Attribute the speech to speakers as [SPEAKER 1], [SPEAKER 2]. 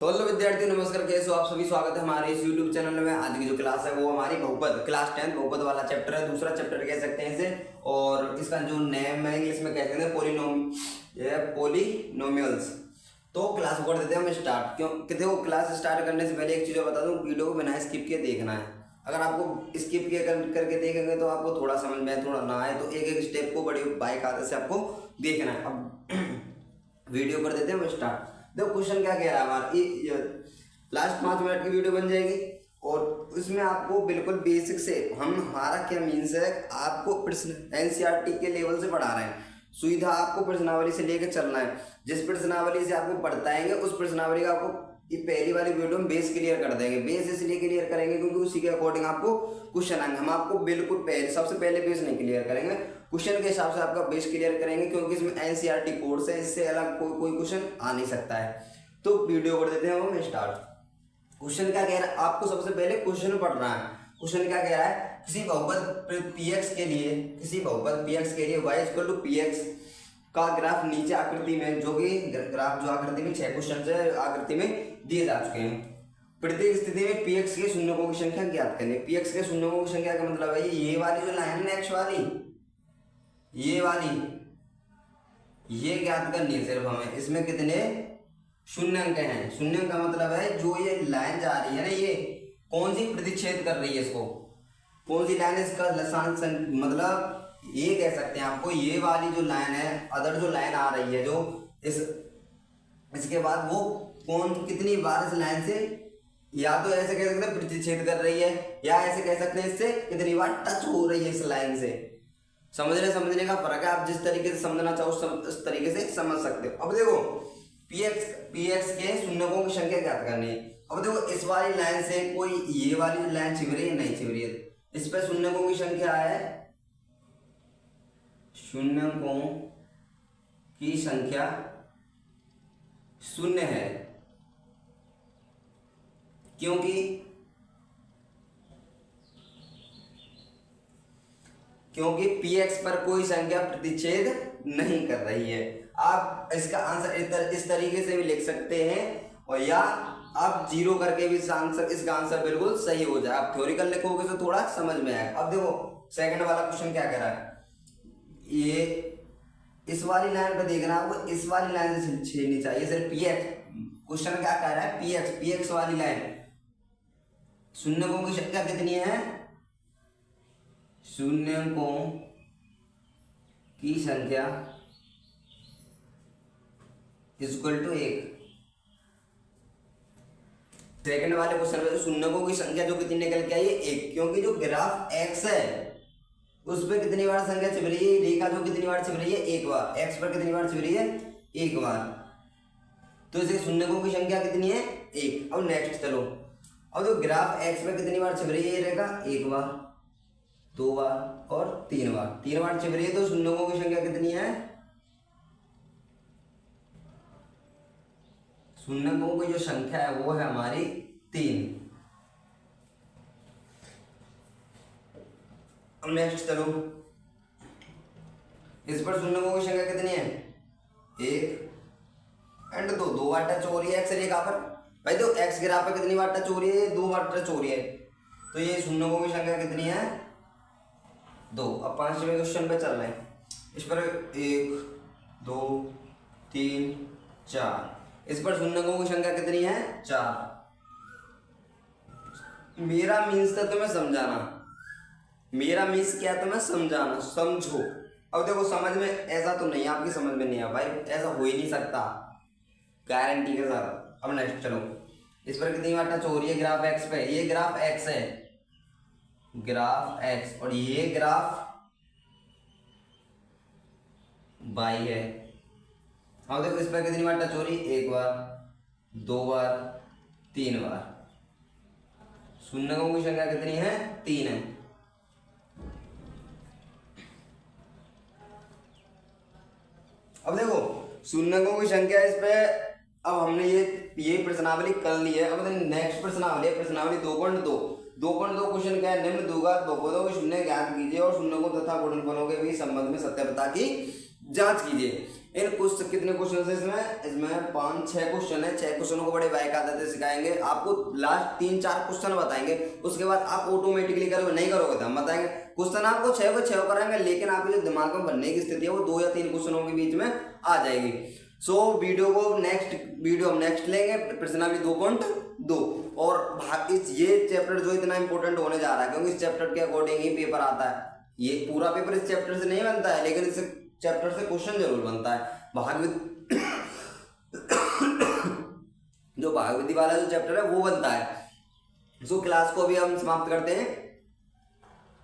[SPEAKER 1] तो हेलो विद्यार्थी नमस्कार, कैसे हो आप सभी। स्वागत है हमारे इस YouTube चैनल में। आज की जो क्लास है वो हमारी बहुपद क्लास 10 बहुपद वाला चैप्टर है, दूसरा चैप्टर कह सकते हैं इसे। और इसका जो नेम है इंग्लिश में कह सकते हैं पॉलिनोमियल्स। तो क्लास को कर देते हैं हम स्टार्ट। क्यों कहते हो, क्लास स्टार्ट करने से पहले एक चीज़ बता दूं, वीडियो को बिना स्किप किए देखना है। अगर आपको स्किप किए करके देखेंगे तो आपको थोड़ा समझ में थोड़ा ना आए, तो एक एक स्टेप को बड़ी बाइक आदत से आपको देखना है। अब वीडियो कर देते हैं हम स्टार्ट। देखो क्वेश्चन क्या कह रहा है हमारा, लास्ट 5 मिनट की वीडियो बन जाएगी और इसमें आपको बिल्कुल बेसिक से हमारा क्या मीन्स है, आपको एनसीईआरटी के लेवल से पढ़ा रहे हैं। सुविधा आपको प्रश्नावली से लेकर चलना है। जिस प्रश्नावली से आपको पढ़ताएंगे उस प्रश्नावली का आपको ये पहली वाली वीडियो में बेस क्लियर कर देंगे। बेस इसलिए क्लियर करेंगे क्योंकि उसी के अकॉर्डिंग आपको क्वेश्चन आएंगे। हम आपको बिल्कुल पहले सबसे पहले बेस नहीं क्लियर करेंगे, क्वेश्चन के हिसाब से आपका बेस क्लियर करेंगे, क्योंकि इसमें एनसीईआरटी कोर्स है, इससे अलग कोई क्वेश्चन आ नहीं सकता है। तो वीडियो कर देते हैं हम स्टार्ट। क्वेश्चन क्या कह रहा है, आपको सबसे पहले क्वेश्चन पढ़ना है। क्वेश्चन क्या कह रहा है, किसी बहुपद px के लिए y = px का ग्राफ नीचे आकृति में, जो कि ग्राफ जो आकृति में 6 क्वेश्चन से आकृति में दिए जा चुके हैं। प्रत्येक स्थिति में px के शून्यकों की संख्या ज्ञात करनी है। px के शून्यकों की संख्या का मतलब है ये वाली जो लाइन है x वाली, ये वाली, ये ज्ञात करनी है सिर्फ हमें। इसमें कितने शून्यंक हैं। शून्यंक का मतलब है जो ये लाइन जा रही है ना, ये कौन सी प्रतिच्छेद कर रही है, इसको कौन सी लाइन है, इसका लसांक मतलब ये कह सकते हैं आपको, ये वाली जो लाइन है, अदर जो लाइन आ रही है जो इसके बाद वो कौन कितनी बार इस लाइन से, या तो ऐसे कह सकते हैं प्रतिच्छेद कर रही है, या ऐसे कह सकते हैं इससे कितनी बार टच हो रही है इस लाइन से। समझने का फर्क है। आप जिस तरीके से समझना चाहो उस तरीके से समझ सकते हो। अब देखो px के शून्यकों की संख्या ज्ञात करनी है। अब देखो इस वाली लाइन से कोई ये वाली लाइन छिप रही है, नहीं छिप रही है, इस पर शून्यकों की संख्या है, शून्यकों की संख्या 0 है, क्योंकि px पर कोई संख्या प्रतिच्छेद नहीं कर रही है। आप इसका आंसर इस तरीके से भी लिख सकते हैं, और या आप 0 करके भी इसका आंसर बिल्कुल सही हो जाए। आप थ्योरिकल लिखोगे तो थोड़ा समझ में आएगा। अब देखो सेकंड वाला क्वेश्चन क्या कह रहा है, ये इस वाली लाइन पे देखना, आपको इस वाली लाइन से छेड़नी चाहिए सिर्फ px। क्वेश्चन क्या कह रहा है, px वाली लाइन शून्यकों की संख्या कितनी है, शून्यकों की संख्या = 1। सेकंड वाले क्वेश्चन में शून्यकों की संख्या जो कितनी निकल के आई है, 1, क्योंकि जो ग्राफ x है उस पर कितनी बार संख्या छिप रही है, रेखा जो कितनी बार छिप रही है, 1 बार। x पर कितनी बार छिप रही है, 1 बार। तो इसे शून्यकों की संख्या कितनी है, 1। अब नेक्स्ट चलो, अब जो ग्राफ x पर कितनी बार छिप रही है ये रेखा, 1 बार, 2 बार और 3 बार। 3 बार छिप रही है, तो शून्यकों की संख्या कितनी है, शून्यकों की जो संख्या है वो है हमारी 3। अब नेक्स्ट चलो, इस पर शून्यकों की संख्या कितनी है, 1 एंड 2। 2 बार टच हो रही है एक्स रेखा पर। भाई तो एक्स ग्राफ पर कितनी बार टच हो रही है, 2 बार टच हो रही है, तो ये शून्यकों की संख्या कितनी है, 2। अब 5वें क्वेश्चन पे चल रहे हैं। इस पर 1 2 3 4, इस पर शून्यकों की संख्या कितनी है, 4। मेरा मीन्स था तुम्हें समझाना, मेरा मीन्स क्या तुम्हें समझाना, समझो। अब देखो समझ में ऐसा तो नहीं, आपकी समझ में नहीं है भाई, ऐसा हो ही नहीं सकता गारंटी के साथ। अब नेक्स्ट चलो, इस पर कितनी बार टच हो रही है ग्राफ एक्स पे, ये ग्राफ एक्स है, ग्राफ एक्स, और ये ग्राफ वाई है। अब देखो इस पर कितनी बार टच हो रही है, 1 बार, 2 बार, 3 बार। शून्यकों की संख्या कितनी है, 3 है। अब देखो शून्यकों की संख्या इस पे, अब हमने ये प्रश्नावली कर ली है। अब नेक्स्ट प्रश्नावली है, प्रश्नावली 2.2। 2.2 क्वेश्चन क्या है, निम्न द्विघात बहुपदों के शून्य ज्ञात कीजिए और शून्यकों तथा गुणनफलों के बीच संबंध में सत्यापता की जांच कीजिए। इन कुछ कितने क्वेश्चन है इसमें, इसमें 5-6 क्वेश्चन है। 6 क्वेश्चनों को बड़े बाकायदे सिखाएंगे आपको। लास्ट 3-4 क्वेश्चन बताएंगे, उसके बाद आप ऑटोमेटिकली करोगे, नहीं करोगे तो हम बताएंगे। क्वेश्चन आपको 6 को 6 कराएंगे, लेकिन आपके जो दिमाग में बनने की स्थिति है वो 2 या 3 क्वेश्चनों के बीच में आ जाएगी। सो वीडियो को वीडियो हम नेक्स्ट लेंगे, प्रश्नावली 2.2। और ये चैप्टर जो इतना इंपॉर्टेंट होने जा रहा है, क्योंकि इस चैप्टर के अकॉर्डिंग ही पेपर आता है। ये पूरा पेपर इस चैप्टर से नहीं बनता है, लेकिन इस चैप्टर से क्वेश्चन जरूर बनता है। जो भागवती वाला जो चैप्टर है वो बनता है। सो क्लास को भी हम समाप्त करते हैं।